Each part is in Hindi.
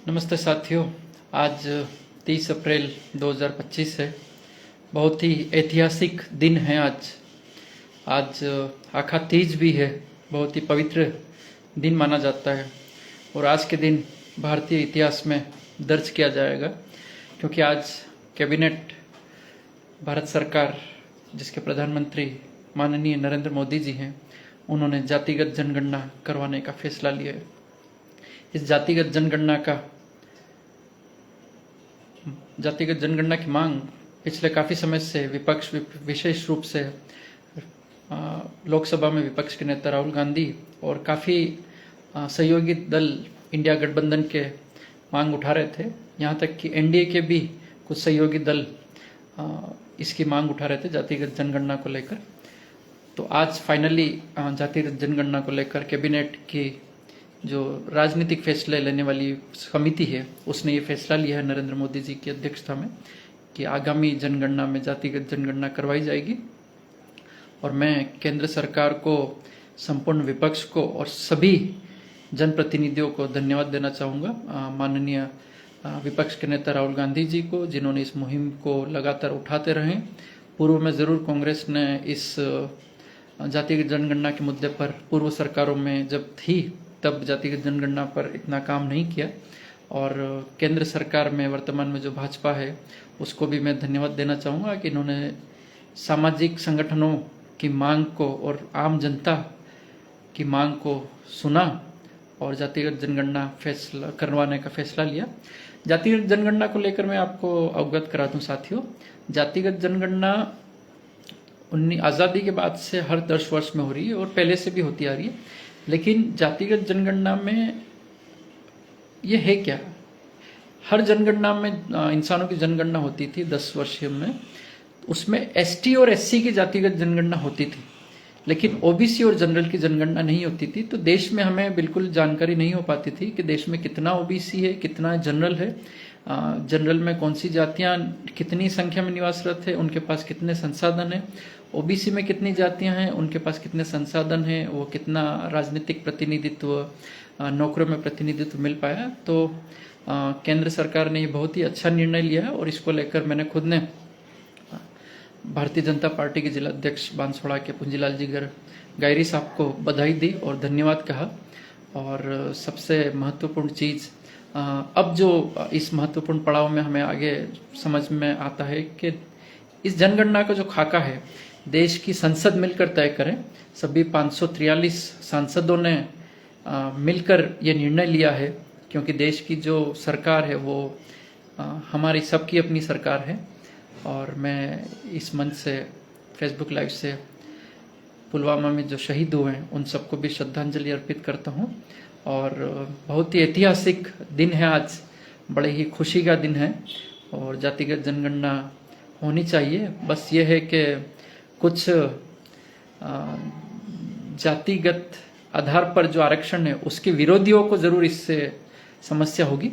नमस्ते साथियों। आज 30 अप्रैल 2025 है। बहुत ही ऐतिहासिक दिन है आज आखा तीज भी है। बहुत ही पवित्र दिन माना जाता है और आज के दिन भारतीय इतिहास में दर्ज किया जाएगा, क्योंकि आज कैबिनेट भारत सरकार, जिसके प्रधानमंत्री माननीय नरेंद्र मोदी जी हैं, उन्होंने जातिगत जनगणना करवाने का फैसला लिया है। इस जातिगत जनगणना की मांग पिछले काफ़ी समय से विपक्ष, विशेष रूप से लोकसभा में विपक्ष के नेता राहुल गांधी और काफ़ी सहयोगी दल इंडिया गठबंधन के मांग उठा रहे थे। यहाँ तक कि एनडीए के भी कुछ सहयोगी दल इसकी मांग उठा रहे थे जातिगत जनगणना को लेकर। तो आज फाइनली जातिगत जनगणना को लेकर कैबिनेट की जो राजनीतिक फैसले लेने वाली समिति है, उसने ये फैसला लिया है नरेंद्र मोदी जी की अध्यक्षता में कि आगामी जनगणना में जातिगत जनगणना करवाई जाएगी। और मैं केंद्र सरकार को, संपूर्ण विपक्ष को और सभी जनप्रतिनिधियों को धन्यवाद देना चाहूँगा। माननीय विपक्ष के नेता राहुल गांधी जी को, जिन्होंने इस मुहिम को लगातार उठाते रहे। पूर्व में ज़रूर कांग्रेस ने इस जातिगत जनगणना के मुद्दे पर पूर्व सरकारों में जब थी तब जातिगत जनगणना पर इतना काम नहीं किया, और केंद्र सरकार में वर्तमान में जो भाजपा है उसको भी मैं धन्यवाद देना चाहूँगा कि इन्होंने सामाजिक संगठनों की मांग को और आम जनता की मांग को सुना और जातिगत जनगणना फैसला करवाने का फैसला लिया। जातिगत जनगणना को लेकर मैं आपको अवगत करा दूं साथियों। जातिगत जनगणना आज़ादी के बाद से हर 10 वर्ष में हो रही है और पहले से भी होती आ रही है, लेकिन जातिगत जनगणना में ये है क्या? हर जनगणना में इंसानों की जनगणना होती थी 10 वर्षीय में, उसमें एसटी और एससी की जातिगत जनगणना होती थी, लेकिन ओबीसी और जनरल की जनगणना नहीं होती थी। तो देश में हमें बिल्कुल जानकारी नहीं हो पाती थी कि देश में कितना ओबीसी है, कितना जनरल है, जनरल में कौन सी जातियां कितनी संख्या में निवासरत है, उनके पास कितने संसाधन हैं, ओबीसी में कितनी जातियां हैं, उनके पास कितने संसाधन हैं, वो कितना राजनीतिक प्रतिनिधित्व, नौकरियों में प्रतिनिधित्व मिल पाया। तो केंद्र सरकार ने ये बहुत ही अच्छा निर्णय लिया है और इसको लेकर मैंने खुद ने भारतीय जनता पार्टी के जिला अध्यक्ष बांसवाड़ा के पुंजीलाल जी गायरी साहब को बधाई दी और धन्यवाद कहा। और सबसे महत्वपूर्ण चीज़ अब जो इस महत्वपूर्ण पड़ाव में हमें आगे समझ में आता है कि इस जनगणना का जो खाका है देश की संसद मिलकर तय करें। सभी 543 सांसदों ने मिलकर ये निर्णय लिया है, क्योंकि देश की जो सरकार है वो हमारी सबकी अपनी सरकार है। और मैं इस मंच से, फेसबुक लाइव से पुलवामा में जो शहीद हुए हैं उन सबको भी श्रद्धांजलि अर्पित करता हूँ। और बहुत ही ऐतिहासिक दिन है आज, बड़े ही खुशी का दिन है और जातिगत जनगणना होनी चाहिए। बस ये है कि कुछ जातिगत आधार पर जो आरक्षण है उसके विरोधियों को जरूर इससे समस्या होगी।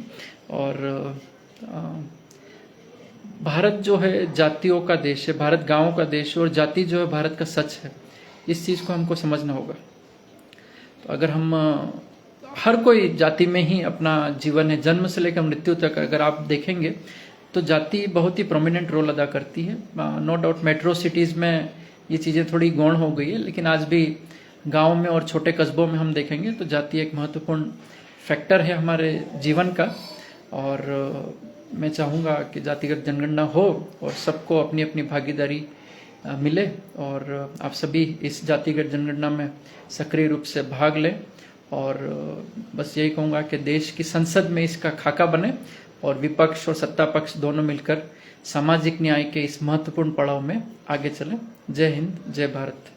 और भारत जो है जातियों का देश है, भारत गांवों का देश है और जाति जो है भारत का सच है। इस चीज़ को हमको समझना होगा। तो अगर हम हर कोई जाति में ही अपना जीवन है, जन्म से लेकर मृत्यु तक अगर आप देखेंगे तो जाति बहुत ही प्रोमिनेंट रोल अदा करती है। नो डाउट मेट्रो सिटीज़ में ये चीज़ें थोड़ी गौण हो गई है, लेकिन आज भी गाँव में और छोटे कस्बों में हम देखेंगे तो जाति एक महत्वपूर्ण फैक्टर है हमारे जीवन का। और मैं चाहूँगा कि जातिगत जनगणना हो और सबको अपनी अपनी भागीदारी मिले और आप सभी इस जातिगत जनगणना में सक्रिय रूप से भाग लें। और बस यही कहूँगा कि देश की संसद में इसका खाका बने और विपक्ष और सत्ता पक्ष दोनों मिलकर सामाजिक न्याय के इस महत्वपूर्ण पड़ाव में आगे चलें। जय हिंद, जय भारत।